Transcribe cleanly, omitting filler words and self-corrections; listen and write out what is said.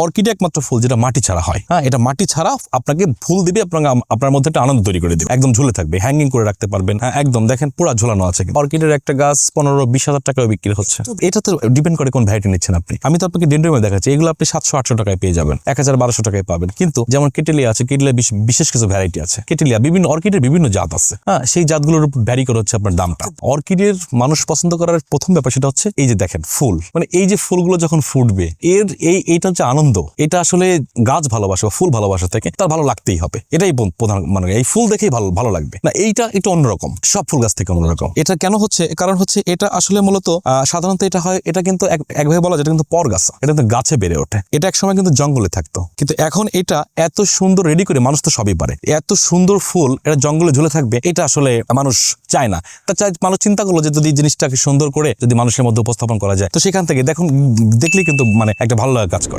Orchid একমাত্র ফুল যেটা মাটি ছাড়া হয়। হ্যাঁ, এটা মাটি ছাড়া আপনাকে ফুল দিবে, আপনার মধ্যে একটা আনন্দ তৈরি করে দিবে, একদম ঝুলে থাকবে, হ্যাঙ্গিং করে রাখতে পারবেন। হ্যাঁ, একদম দেখেন পুরো ঝোলানো আছে। অর্কিডের একটা গাছ 15-20 হাজার টাকায় বিক্রি হচ্ছে। এটা তো ডিপেন্ড করে কোন ভ্যারাইটি নিচ্ছেন আপনি। আমি তো আপনাকে ডেন্ড্রিয়ামে দেখাচ্ছি, এগুলো আপনি 700-800 টাকায় পেয়ে যাবেন, 1000-1200 টাকায় পাবেন। কিন্তু যেমন কেটেলিয়া আছে, কেটেলিয়া বিশেষ কিছু ভ্যারাইটি আছে, কেটেলিয়া বিভিন্ন অর্কিডের বিভিন্ন জাত আছে। হ্যাঁ, সেই জাতগুলোর উপর ভ্যারি করে হচ্ছে আপনার দামটা। অর্কিডের মানুষ পছন্দ করার প্রথম ব্যাপার সেটা হচ্ছে এই যে দেখেন ফুল, মানে এই যে ফুলগুলো যখন ফুটবে এইটা হচ্ছে আনন্দ। এটা আসলে গাছ ভালোবাসা, ফুল ভালোবাসা থেকে তার ভালো লাগতেই হবে, এটাই প্রধান। মানে এই ফুল দেখেই ভালো লাগবে না, এইটা একটু অন্যরকম, সব ফুল গাছ থেকে অন্যরকম। এটা কেন হচ্ছে? কারণ হচ্ছে এটা আসলে মূলত সাধারণত এটা হয়, এটা কিন্তু একভাবে বলা যায় এটা কিন্তু পরগাছা, এটা কিন্তু গাছে বেড়ে ওঠে। এটা একসময় কিন্তু জঙ্গলে থাকতো, কিন্তু এখন এটা এত সুন্দর রেডি করে, মানুষ তো সবই পারে, এত সুন্দর ফুল এটা জঙ্গলে ঝুলে থাকবে, এটা আসলে মানুষ চায় না। মানুষ চিন্তা করলো যে যদি জিনিসটাকে সুন্দর করে যদি মানুষের মধ্যে উপস্থাপন করা যায়, তো সেখান থেকে দেখলেই কিন্তু মানে একটা ভালো লাগা কাজ করে।